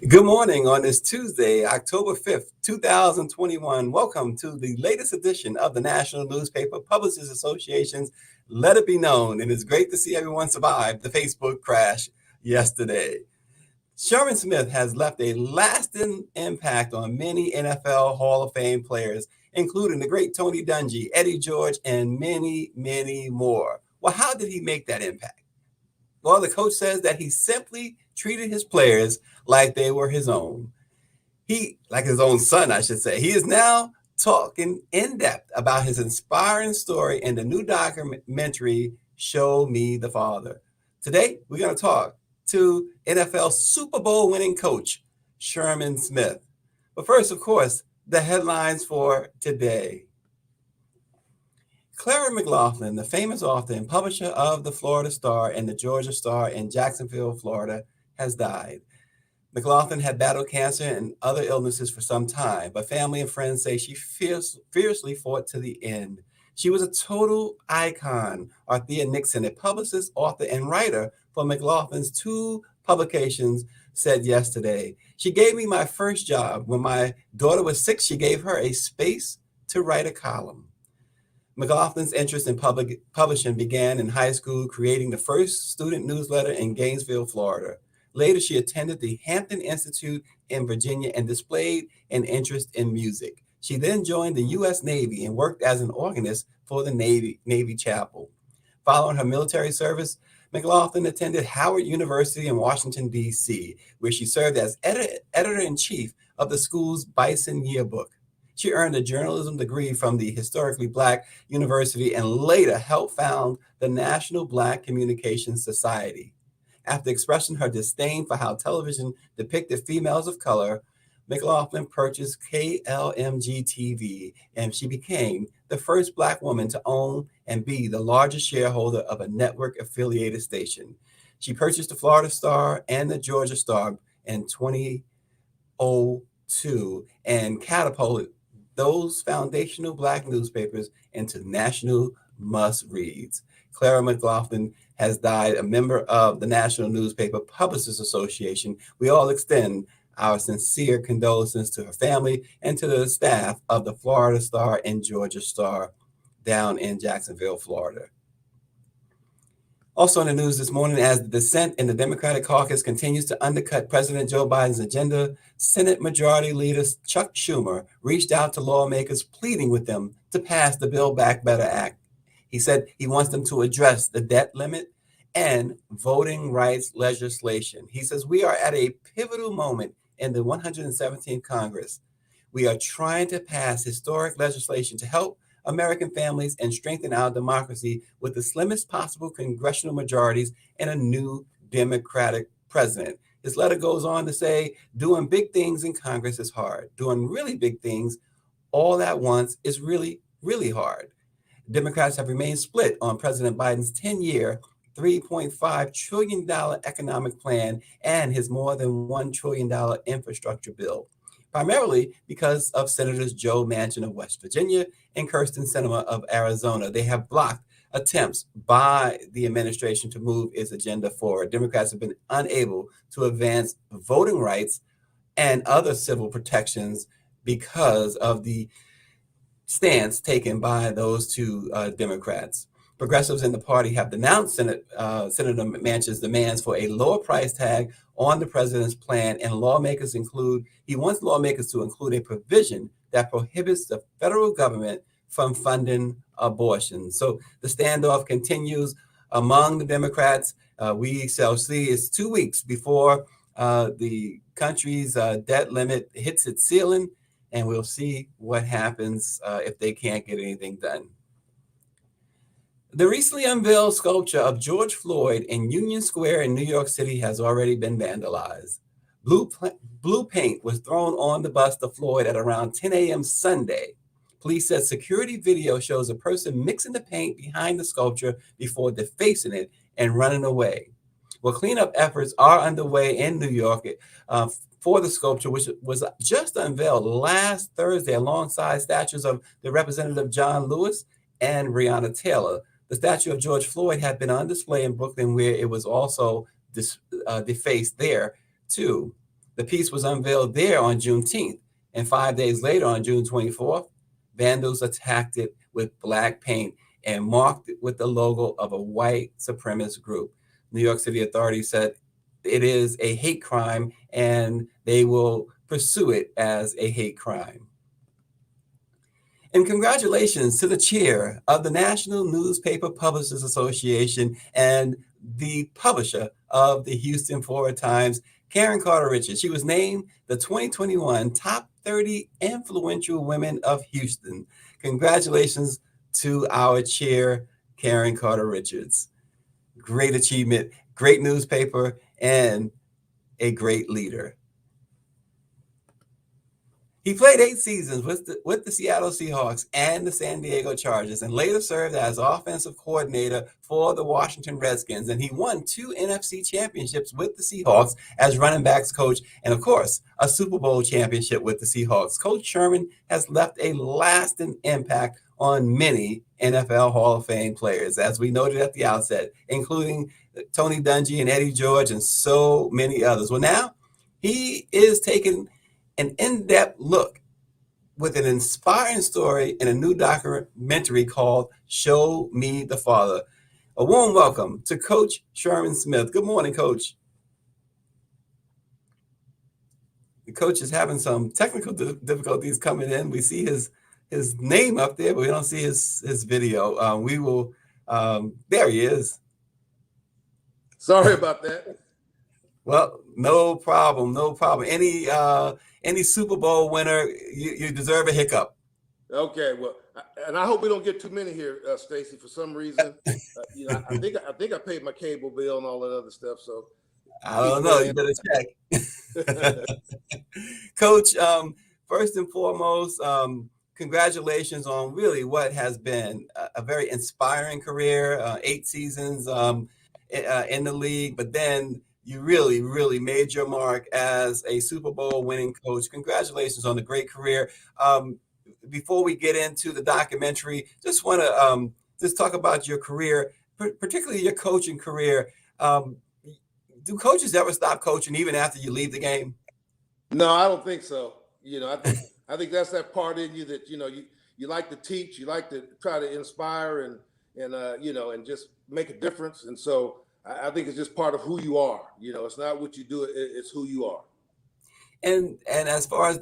Good morning on this Tuesday, October 5th, 2021. Welcome to the latest edition of the National Newspaper Publishers Association's Let It Be Known. And it's great to see everyone survive the Facebook crash yesterday. Sherman Smith has left a lasting impact on many NFL Hall of Fame players, including the great Tony Dungy, Eddie George, and many, many more. Well, how did he make that impact? Well, the coach says that he simply treated his players like they were his own. Like his own son, I should say. He is now talking in depth about his inspiring story in the new documentary, Show Me the Father. Today, we're going to talk to NFL Super Bowl winning coach, Sherman Smith. But first, of course, the headlines for today. Clara Mclaughlin, the famous author and publisher of the Florida Star and the Georgia Star in Jacksonville, Florida, has died. McLaughlin had battled cancer and other illnesses for some time, but family and friends say she fiercely fought to the end. She was a total icon. Arthea Nixon, a publicist, author, and writer for McLaughlin's two publications, said yesterday, "She gave me my first job. When my daughter was 6, she gave her a space to write a column." McLaughlin's interest in publishing began in high school, creating the first student newsletter in Gainesville, Florida. Later, she attended the Hampton Institute in Virginia and displayed an interest in music. She then joined the U.S. Navy and worked as an organist for the Navy Chapel. Following her military service, McLaughlin attended Howard University in Washington, D.C., where she served as editor-in-chief of the school's Bison Yearbook. She earned a journalism degree from the historically Black University and later helped found the National Black Communications Society. After expressing her disdain for how television depicted females of color, McLaughlin purchased KLMG-TV, and she became the first Black woman to own and be the largest shareholder of a network-affiliated station. She purchased the Florida Star and the Georgia Star in 2002 and catapulted those foundational Black newspapers into national must-reads. Clara Mclaughlin has died, a member of the National Newspaper Publishers Association. We all extend our sincere condolences to her family and to the staff of the Florida Star and Georgia Star down in Jacksonville, Florida. Also in the news this morning, as the dissent in the Democratic caucus continues to undercut President Joe Biden's agenda, Senate Majority Leader Chuck Schumer reached out to lawmakers pleading with them to pass the Build Back Better Act. He said he wants them to address the debt limit and voting rights legislation. He says, "We are at a pivotal moment in the 117th Congress. We are trying to pass historic legislation to help American families and strengthen our democracy with the slimmest possible congressional majorities and a new Democratic president." His letter goes on to say, "Doing big things in Congress is hard. Doing really big things all at once is really, really hard." Democrats have remained split on President Biden's 10-year, $3.5 trillion economic plan and his more than $1 trillion infrastructure bill, primarily because of Senators Joe Manchin of West Virginia and Kirsten Sinema of Arizona. They have blocked attempts by the administration to move its agenda forward. Democrats have been unable to advance voting rights and other civil protections because of the stance taken by those two Democrats. Progressives in the party have denounced Senator Manchin's demands for a lower price tag on the president's plan, and he wants lawmakers to include a provision that prohibits the federal government from funding abortion. So the standoff continues among the Democrats. We shall see. It's 2 weeks before the country's debt limit hits its ceiling, and we'll see what happens if they can't get anything done. The recently unveiled sculpture of George Floyd in Union Square in New York City has already been vandalized. Blue paint was thrown on the bust of Floyd at around 10 a.m. Sunday. Police said security video shows a person mixing the paint behind the sculpture before defacing it and running away. Well, cleanup efforts are underway in New York for the sculpture, which was just unveiled last Thursday alongside statues of the Representative John Lewis and Breonna Taylor. The statue of George Floyd had been on display in Brooklyn, where it was also defaced there, too. The piece was unveiled there on Juneteenth, and 5 days later, on June 24th, vandals attacked it with black paint and marked it with the logo of a white supremacist group. New York City authorities said it is a hate crime and they will pursue it as a hate crime. And congratulations to the chair of the National Newspaper Publishers Association and the publisher of the Houston Forward Times, Karen Carter Richards. She was named the 2021 Top 30 Influential Women of Houston. Congratulations to our chair, Karen Carter Richards. Great achievement, great newspaper, and a great leader. He played 8 seasons with the Seattle Seahawks and the San Diego Chargers, and later served as offensive coordinator for the Washington Redskins. And he won 2 NFC championships with the Seahawks as running backs coach, and of course, a Super Bowl championship with the Seahawks. Coach Sherman has left a lasting impact on many NFL Hall of Fame players, as we noted at the outset, including Tony Dungy and Eddie George and so many others. Well, now he is taking an in-depth look with an inspiring story in a new documentary called Show Me the Father. A warm welcome to Coach Sherman Smith. Good morning, Coach. The coach is having some technical difficulties coming in. We see his name up there, but we don't see his video. We will, there he is. Sorry about that. Well, no problem, no problem. Any Super Bowl winner, you deserve a hiccup. Okay, well, and I hope we don't get too many here, Stacy. For some reason, I think I paid my cable bill and all that other stuff. So I don't know. You better check. Coach, first and foremost, congratulations on really what has been a very inspiring career. 8 seasons in the league, but then you really, really made your mark as a Super Bowl winning coach. Congratulations on the great career. Before we get into the documentary, just want to just talk about your career, particularly your coaching career. Do coaches ever stop coaching even after you leave the game? No, I don't think so. I think that's that part in you that you like to teach, you like to try to inspire and just make a difference. And so I think it's just part of who you are. It's not what you do; it's who you are. And as far as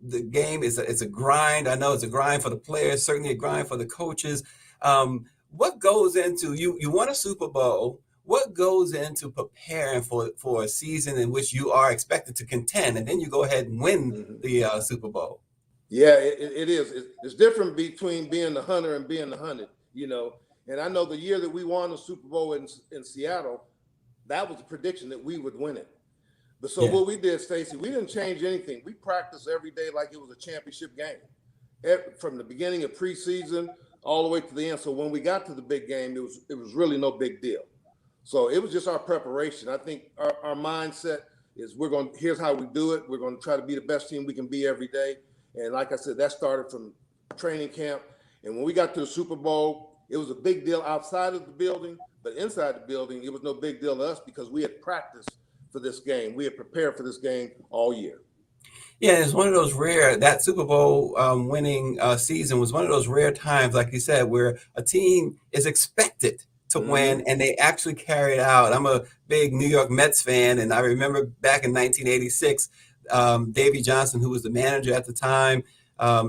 the game, it's a grind. I know it's a grind for the players, certainly a grind for the coaches. What goes into you won a Super Bowl? What goes into preparing for a season in which you are expected to contend, and then you go ahead and win the Super Bowl? Yeah, it is. It's different between being the hunter and being the hunted. And I know the year that we won the Super Bowl in Seattle, that was the prediction that we would win it. But so what we did, Stacy, we didn't change anything. We practiced every day like it was a championship game, from the beginning of preseason all the way to the end. So when we got to the big game, it was really no big deal. So it was just our preparation. I think our mindset is here's how we do it. We're going to try to be the best team we can be every day. And like I said, that started from training camp. And when we got to the Super Bowl, it was a big deal outside of the building, but inside the building, it was no big deal to us because we had practiced for this game. We had prepared for this game all year. Yeah, it's one of those that Super Bowl winning season was one of those rare times, like you said, where a team is expected to win and they actually carry it out. I'm a big New York Mets fan, and I remember back in 1986, Davey Johnson, who was the manager at the time,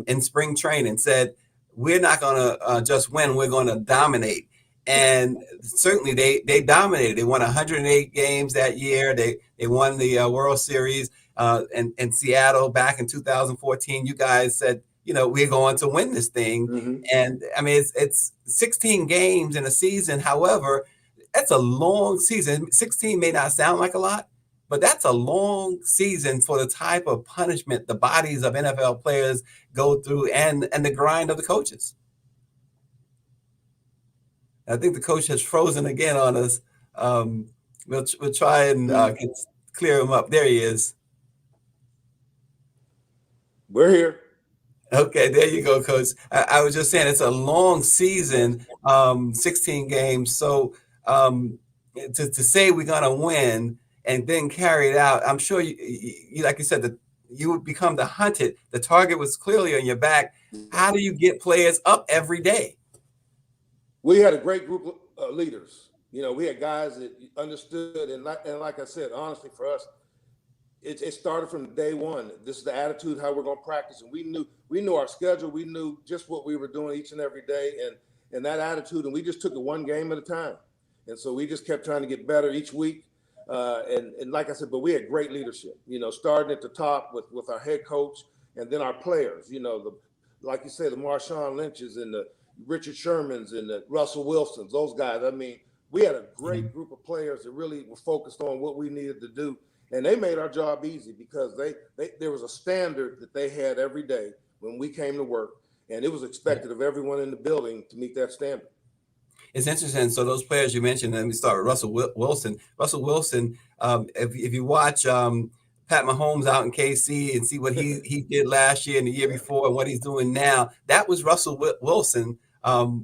in spring training said, we're not going to just win, we're going to dominate. And certainly they dominated. They won 108 games that year. They won the World Series in Seattle back in 2014. You guys said, we're going to win this thing. And I mean, it's 16 games in a season. However, that's a long season. 16 may not sound like a lot, but that's a long season for the type of punishment the bodies of NFL players go through and the grind of the coaches. I think the coach has frozen again on us. We'll try and clear him up. There he is. We're here. Okay, there you go, Coach. I was just saying it's a long season, 16 games. So to say we're going to win and then carry it out, I'm sure you like you said, that you would become the hunted. The target was clearly on your back. How do you get players up every day? We had a great group of leaders. We had guys that understood, and like I said, honestly, for us, it started from day one. This is the attitude, how we're going to practice, and we knew our schedule. We knew just what we were doing each and every day, and that attitude, and we just took it one game at a time. And so we just kept trying to get better each week. And like I said, but we had great leadership. Starting at the top with our head coach, and then our players. Like you say, the Marshawn Lynch's and the Richard Sherman's and the Russell Wilsons. Those guys. I mean, we had a great group of players that really were focused on what we needed to do. And they made our job easy because there was a standard that they had every day when we came to work, and it was expected of everyone in the building to meet that standard. It's interesting. So those players you mentioned, let me start with Russell Wilson. Russell Wilson, if you watch Pat Mahomes out in KC and see what he did last year and the year before and what he's doing now, that was Russell Wilson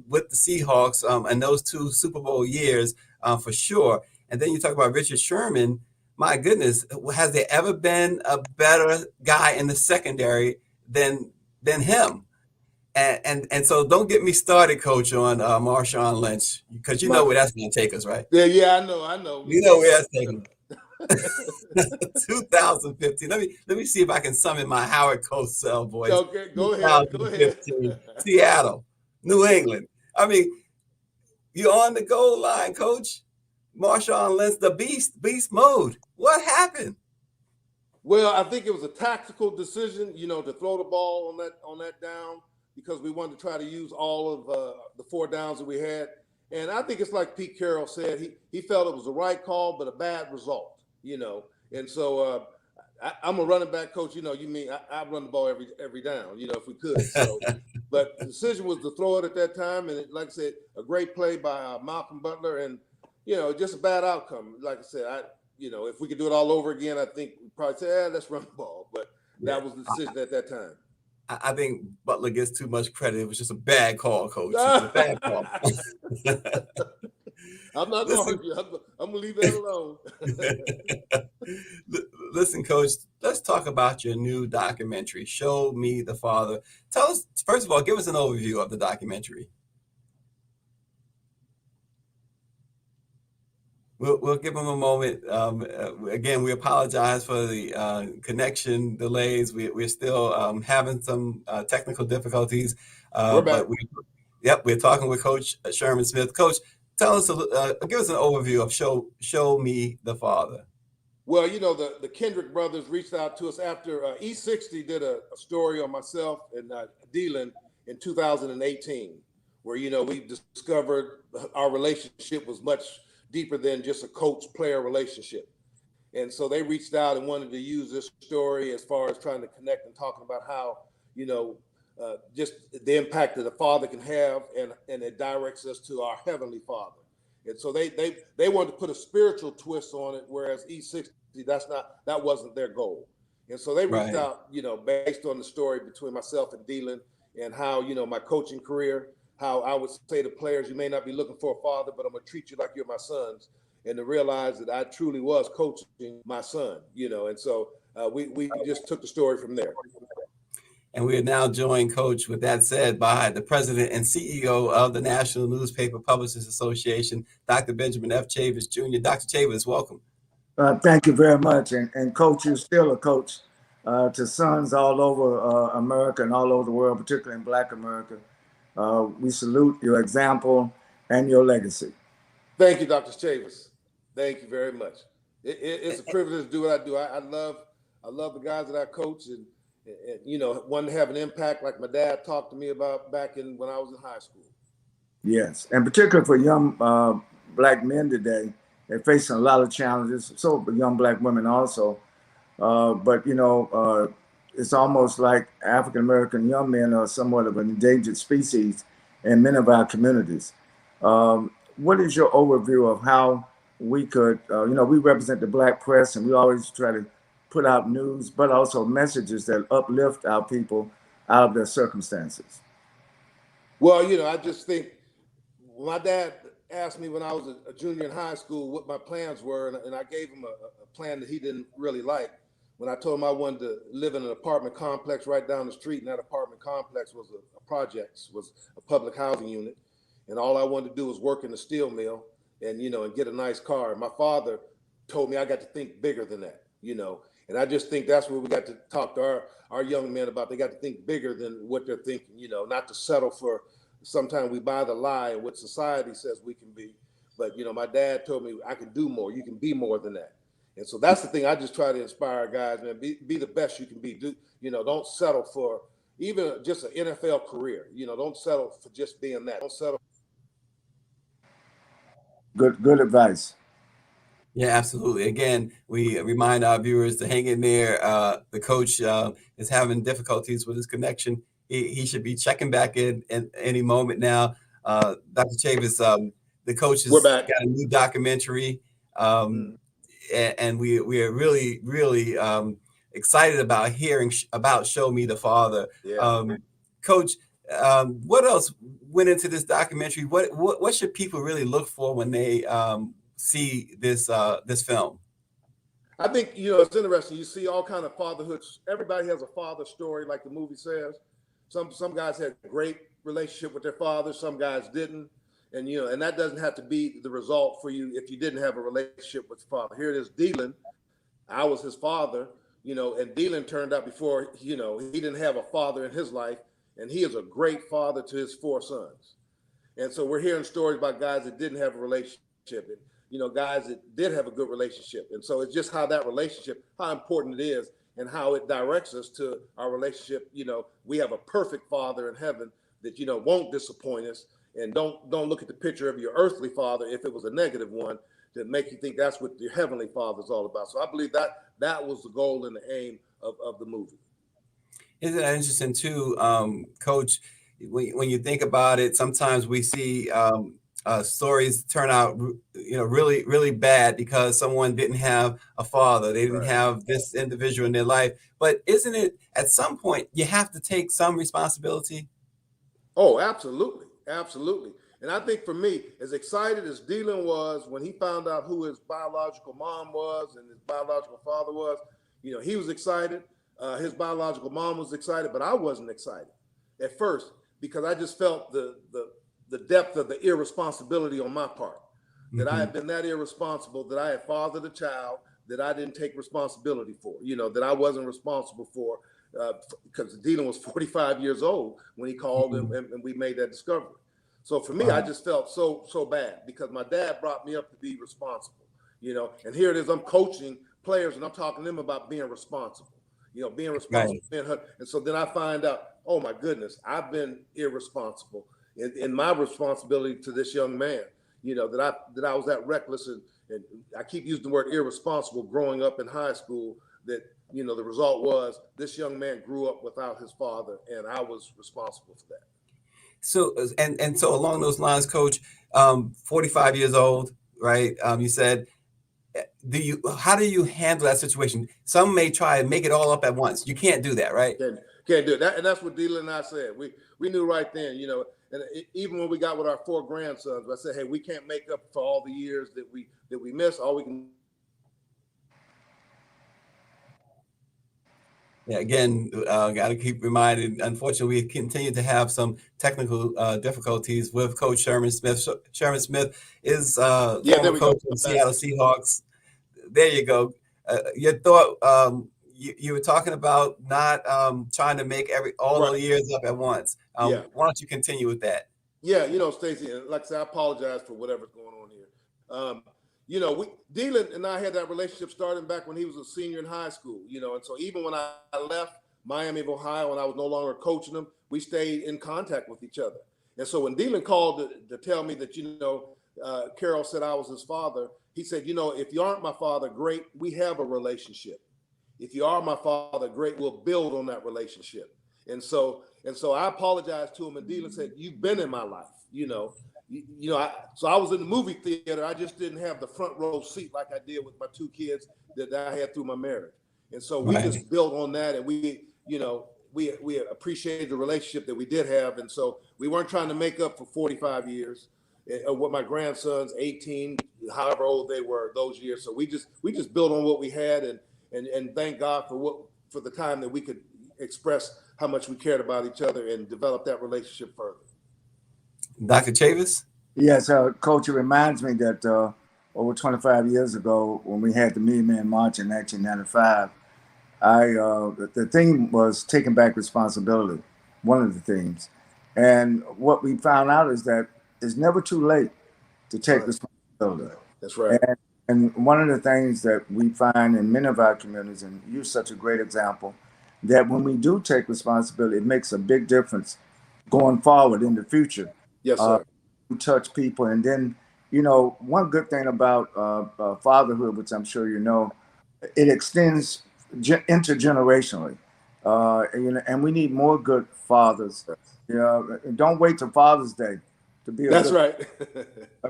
with the Seahawks and those 2 Super Bowl years for sure. And then you talk about Richard Sherman. My goodness, has there ever been a better guy in the secondary than him? And so don't get me started, Coach, on Marshawn Lynch, because you know where that's going to take us, right? Yeah, I know. You know where that's taking us. 2015. Let me see if I can summon my Howard Cosell voice. Okay, go ahead. Seattle, New England. I mean, you're on the goal line, Coach. Marshawn Lynch, the beast mode. What happened? Well, I think it was a tactical decision, to throw the ball on that down, because we wanted to try to use all of the 4 downs that we had. And I think it's like Pete Carroll said, he felt it was the right call, but a bad result, And so I'm a running back coach, I run the ball every down, if we could. So, but the decision was to throw it at that time. And like I said, a great play by Malcolm Butler, and, just a bad outcome. Like I said, if we could do it all over again, I think we'd probably say, let's run the ball. But that was the decision at that time. I think Butler gets too much credit. It was just a bad call, Coach. It was a bad call. I'm not going to argue. I'm going to leave that alone. Listen, Coach, let's talk about your new documentary, Show Me the Father. Tell us, first of all, give us an overview of the documentary. We'll give them a moment. Again, we apologize for the connection delays. We're still having some technical difficulties. We're back. But we're talking with Coach Sherman Smith. Coach, tell us, give us an overview of Show Me the Father. Well, the Kendrick brothers reached out to us after E60 did a story on myself and Dylan in 2018, where, we discovered our relationship was much deeper than just a coach-player relationship. And so they reached out and wanted to use this story as far as trying to connect and talking about how, just the impact that a father can have, and it directs us to our Heavenly Father. And so they wanted to put a spiritual twist on it, whereas E60, that wasn't their goal. And so they reached out, based on the story between myself and Dylan, and how, my coaching career, how I would say to players, you may not be looking for a father, but I'm going to treat you like you're my sons, and to realize that I truly was coaching my son, and so we just took the story from there. And we are now joined, Coach, with that said, by the president and CEO of the National Newspaper Publishers Association, Dr. Benjamin F. Chavis, Jr. Dr. Chavis, welcome. Thank you very much. And Coach, you're still a coach to sons all over America and all over the world, particularly in Black America. We salute your example and your legacy. Thank you, Dr. Chavis. Thank you very much. It's a privilege to do what I do. I love the guys that I coach, and one to have an impact like my dad talked to me about back when I was in high school. Yes, and particularly for young Black men today, they're facing a lot of challenges. So young Black women also, but it's almost like African-American young men are somewhat of an endangered species in many of our communities. What is your overview of how we could, we represent the Black press, and we always try to put out news, but also messages that uplift our people out of their circumstances? Well, I just think my dad asked me when I was a junior in high school what my plans were, and I gave him a plan that he didn't really like. When I told him I wanted to live in an apartment complex right down the street, and that apartment complex was a projects, was a public housing unit, and all I wanted to do was work in the steel mill and and get a nice car. And my father told me I got to think bigger than that, and I just think that's what we got to talk to our young men about. They got to think bigger than what they're thinking, not to settle for. Sometimes we buy the lie of what society says we can be. But, my dad told me I can do more. You can be more than that. And so that's the thing I just try to inspire guys, man. Be the best you can be. Don't settle for even just an NFL career. Don't settle for just being that. Don't settle. Good advice. Yeah, absolutely. Again, we remind our viewers to hang in there. The coach is having difficulties with his connection. He should be checking back in any moment now. Dr. Chavis, the coach has got a new documentary, and we are really, really excited about hearing about Show Me the Father. Yeah. Coach, what else went into this documentary? What should people really look for when they see this film? I think it's interesting. You see all kind of fatherhoods. Everybody has a father story, like the movie says. Some guys had a great relationship with their father. Some guys didn't, and and that doesn't have to be the result for you if you didn't have a relationship with your father. Here it is, Dylan. I was his father, and Dylan turned out before he didn't have a father in his life, and he is a great father to his 4 sons. And so we're hearing stories about guys that didn't have a relationship, and guys that did have a good relationship. And so it's just how that relationship, how important it is, and how it directs us to our relationship. We have a perfect father in heaven that won't disappoint us, and don't look at the picture of your earthly father if it was a negative one to make you think that's what your heavenly father is all about. So I believe that was the goal and the aim of the movie. Isn't that interesting too, Coach? When you think about it, sometimes we see stories turn out, really, really bad because someone didn't have a father. They didn't have this individual in their life. But isn't it at some point you have to take some responsibility? Oh, absolutely. Absolutely. And I think for me, as excited as Dylan was when he found out who his biological mom was and his biological father was, he was excited. His biological mom was excited, but I wasn't excited at first because I just felt the depth of the irresponsibility on my part, that I had been that irresponsible, that I had fathered a child that I didn't take responsibility for, that I wasn't responsible for, because Dylan was 45 years old when he called and we made that discovery. So for me, I just felt so bad because my dad brought me up to be responsible, and here it is, I'm coaching players and I'm talking to them about being responsible, being responsible. Right. And so then I find out, oh my goodness, I've been irresponsible in my responsibility to this young man, that I was that reckless and I keep using the word irresponsible growing up in high school, that, the result was this young man grew up without his father and I was responsible for that. So, and so along those lines, Coach, 45 years old, right? You said, how do you handle that situation? Some may try and make it all up at once. You can't do that, right? Can't do it. And that's what Dylan and I said. We knew right then, and even when we got with our 4 grandsons, I said, hey, we can't make up for all the years that we missed. All we can. Yeah, again, got to keep reminded. Unfortunately, we continue to have some technical difficulties with Coach Sherman Smith. Sherman Smith is former coach of the Seattle Seahawks. There you go. Your thought. You were talking about not trying to make all the years up at once. Why don't you continue with that? Yeah, Stacey, like I said, I apologize for whatever's going on here. Dylan and I had that relationship starting back when he was a senior in high school, and so even when I left Miami of Ohio and I was no longer coaching him, we stayed in contact with each other. And so when Dylan called to tell me that, Carol said I was his father, he said, if you aren't my father, great, we have a relationship. If you are my father, great, we'll build on that relationship. And so I apologized to him, and Dylan said, you've been in my life, so I was in the movie theater. I just didn't have the front row seat like I did with my 2 kids that I had through my marriage. And so we just built on that, and we appreciated the relationship that we did have. And so we weren't trying to make up for 45 years. what my grandsons, 18, however old they were those years. So we just built on what we had, and thank God for the time that we could express how much we cared about each other and develop that relationship further. Dr. Chavis? Yes, Coach, it reminds me that over 25 years ago, when we had the Million March in 1995, the theme was taking back responsibility, one of the themes. And what we found out is that it's never too late to take responsibility. That's right. And one of the things that we find in many of our communities, and you're such a great example, that when we do take responsibility, it makes a big difference going forward in the future. Yes, sir. Touch people. And then, one good thing about fatherhood, which I'm sure you know, it extends intergenerationally. And we need more good fathers. Don't wait till Father's Day to be That's right.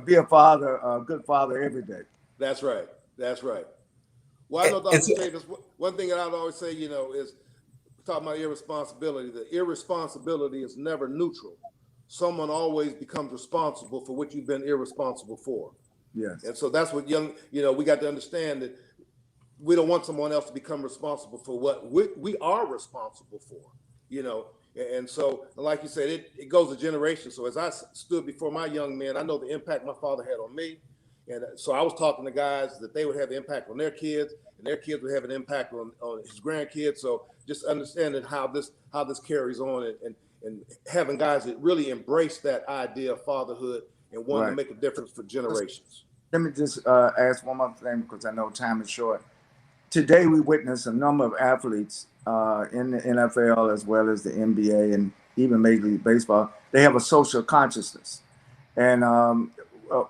Be a father, a good father every day. That's right. That's right. Well, I know, Dr. Davis, one thing that I would always say, is talking about irresponsibility. The irresponsibility is never neutral. Someone always becomes responsible for what you've been irresponsible for. Yes. And so that's what we got to understand, that we don't want someone else to become responsible for what we are responsible for, And so, like you said, it goes a generation. So as I stood before my young men, I know the impact my father had on me. And so I was talking to guys that they would have the impact on their kids, and their kids would have an impact on his grandkids. So just understanding how this carries on, and having guys that really embrace that idea of fatherhood and want to make a difference for generations. Let me just ask one more thing, because I know time is short. Today, we witness a number of athletes in the NFL as well as the NBA and even Major League Baseball. They have a social consciousness. And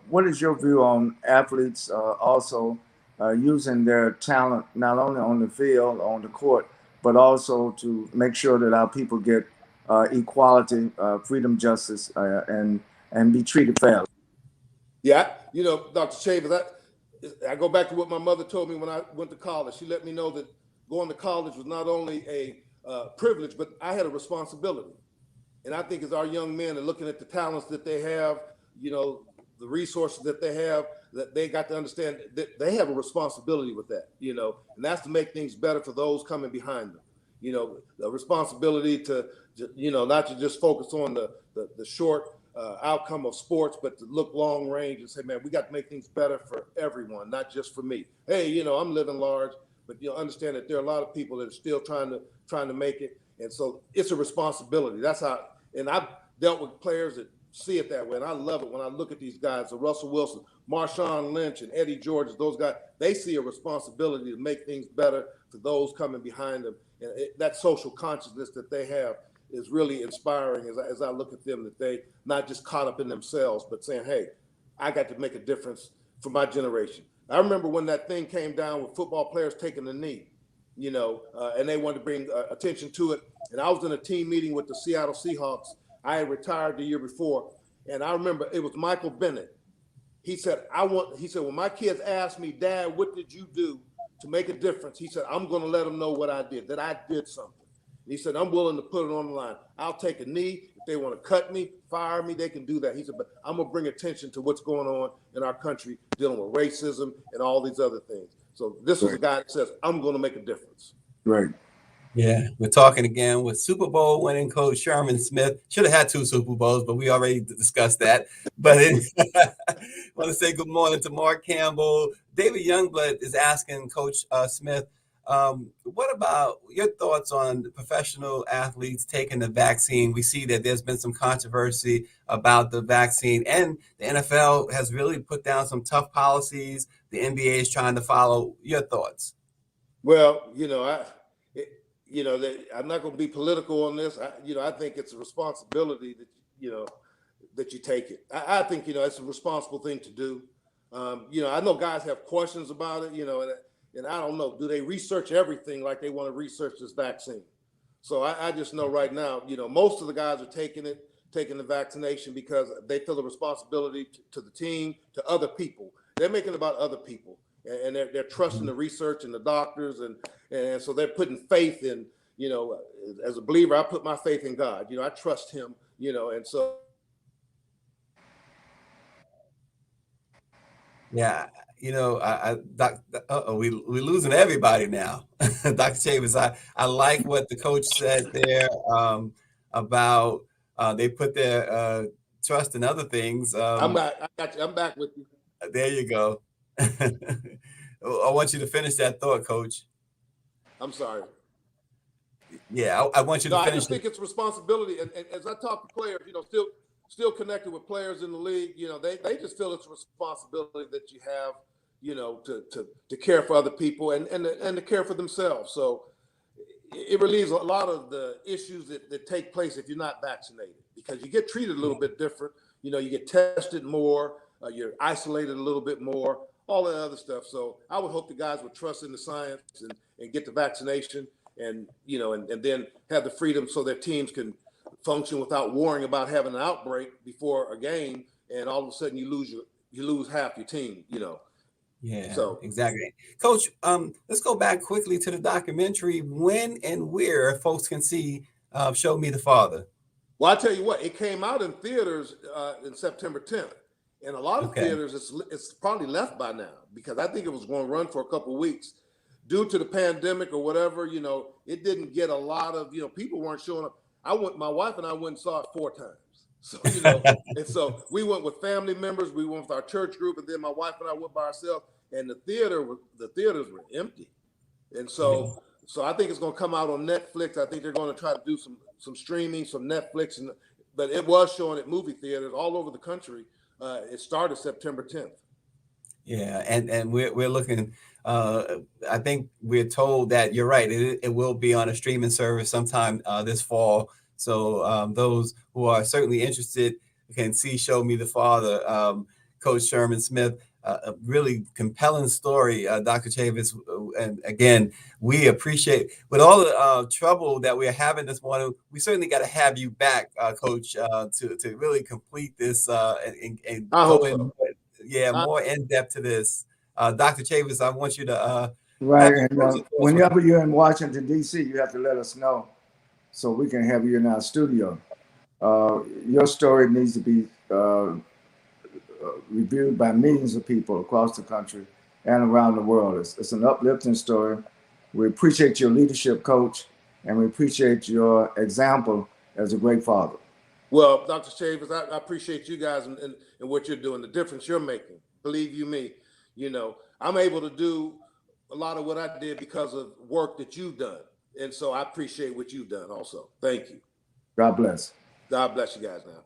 what is your view on athletes also using their talent not only on the field, on the court, but also to make sure that our people get equality, freedom, justice, and be treated fairly? Yeah, Dr. Chavis, I go back to what my mother told me when I went to college. She let me know that going to college was not only a privilege, but I had a responsibility. And I think as our young men are looking at the talents that they have, the resources that they have, that they got to understand that they have a responsibility with that, and that's to make things better for those coming behind them. The responsibility to, not to just focus on the short outcome of sports, but to look long range and say, man, we got to make things better for everyone, not just for me. Hey, I'm living large, but understand that there are a lot of people that are still trying to make it. And so it's a responsibility. That's how, and I've dealt with players that see it that way. And I love it when I look at these guys, the Russell Wilson, Marshawn Lynch, and Eddie George, those guys, they see a responsibility to make things better for those coming behind them. And that social consciousness that they have is really inspiring as I look at them, that they not just caught up in themselves, but saying, hey, I got to make a difference for my generation. I remember when that thing came down with football players taking the knee, and they wanted to bring attention to it. And I was in a team meeting with the Seattle Seahawks. I had retired the year before. And I remember it was Michael Bennett. He said, when my kids asked me, Dad, what did you do to make a difference? He said, I'm going to let them know what I did, that I did something. He said, I'm willing to put it on the line. I'll take a knee. If they want to cut me, fire me, they can do that. He said, but I'm going to bring attention to what's going on in our country, dealing with racism and all these other things. So this was a guy that says, I'm going to make a difference. Right. Yeah, we're talking again with Super Bowl winning coach Sherman Smith. Should have had 2 Super Bowls, but we already discussed that. But I want to say good morning to Mark Campbell. David Youngblood is asking Coach Smith, what about your thoughts on professional athletes taking the vaccine? We see that there's been some controversy about the vaccine, and the NFL has really put down some tough policies. The NBA is trying to follow. Your thoughts? Well, I'm not going to be political on this. I think it's a responsibility that you take it. I think, it's a responsible thing to do. I know guys have questions about it, and I don't know, do they research everything like they want to research this vaccine? So I just know right now, most of the guys are taking the vaccination because they feel the responsibility to the team, to other people. They're making it about other people. And they're trusting the research and the doctors, and so they're putting faith in, as a believer, I put my faith in God. I trust him, and so Yeah, we're losing everybody now. Dr. Chavis, I like what the coach said there about they put their trust in other things. I'm back. I got you. I'm back with you. There you go. I want you to finish that thought, Coach. I'm sorry. Yeah, I want you No, to I finish just think it's responsibility. And as I talk to players, still connected with players in the league, they just feel it's a responsibility that you have, to care for other people and to care for themselves. So it relieves a lot of the issues that take place if you're not vaccinated, because you get treated a little bit different. You get tested more, you're isolated a little bit more, all that other stuff. So I would hope the guys would trust in the science and get the vaccination and then have the freedom so their teams can function without worrying about having an outbreak before a game, and all of a sudden you lose half your team. Yeah, So exactly. Coach, let's go back quickly to the documentary. When and where folks can see Show Me the Father? Well, I tell you what, it came out in theaters in September 10th. And a lot of theaters, it's probably left by now, because I think it was going to run for a couple of weeks. Due to the pandemic or whatever, it didn't get a lot of, people weren't showing up. My wife and I went and saw it 4 times. So, and so we went with family members, we went with our church group, and then my wife and I went by ourselves, and the theaters were empty. And so I think it's going to come out on Netflix. I think they're going to try to do some streaming, some Netflix, but it was showing at movie theaters all over the country. It started September 10th. Yeah, and we're looking. I think we're told that you're right. It will be on a streaming service sometime this fall. So those who are certainly interested can see Show Me the Father. Coach Sherman Smith, a really compelling story, Dr. Chavis. And again, we appreciate, with all the trouble that we're having this morning, we certainly got to have you back, Coach, to really complete this and I go hope in. so. More in depth to this. Dr. Chavis, I want you to right. And whenever you're in Washington, D.C., you have to let us know so we can have you in our studio. Your story needs to be reviewed by millions of people across the country and around the world. It's an uplifting story. We appreciate your leadership, Coach, and we appreciate your example as a great father. Well, Dr. Chavis, I appreciate you guys and what you're doing, the difference you're making. Believe you me, I'm able to do a lot of what I did because of work that you've done. And so I appreciate what you've done also. Thank you. God bless. God bless you guys now.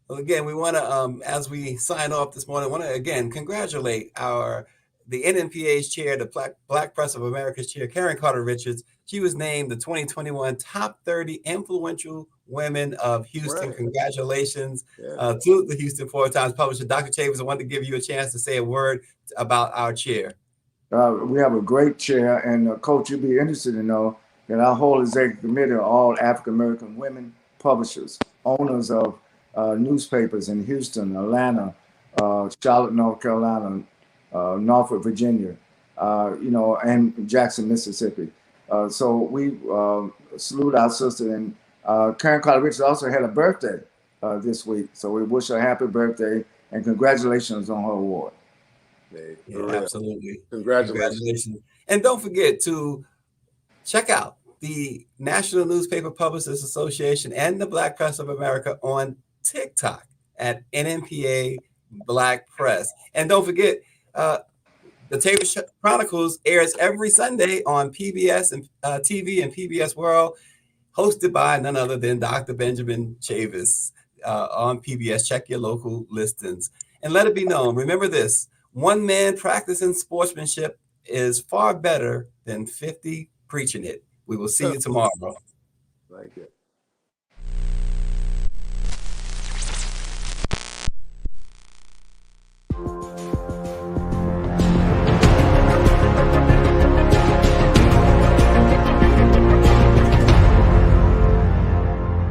Well, again, we want to, as we sign off this morning, want to again congratulate the NNPA's chair, the Black Press of America's chair, Karen Carter Richards. She was named the 2021 Top 30 Influential Women of Houston. Right. Congratulations to the Houston Four-Times Publisher. Dr. Chavis, I wanted to give you a chance to say a word about our chair. We have a great chair, and Coach, you'll be interested to know that our whole executive committee are all African-American women publishers, owners of newspapers in Houston, Atlanta, Charlotte, North Carolina, Norfolk, Virginia, and Jackson, Mississippi. So we salute our sister. And Karen Carter Richards also had a birthday this week. So we wish her a happy birthday and congratulations on her award. Yeah, absolutely. Congratulations. And don't forget to check out the National Newspaper Publishers Association and the Black Press of America on TikTok at NNPA Black Press. And don't forget, the Chavis Chronicles airs every Sunday on PBS and TV and PBS World, hosted by none other than Dr. Benjamin Chavis on PBS. Check your local listings. And let it be known, remember this, one man practicing sportsmanship is far better than 50 preaching it. We will see you tomorrow. Thank you.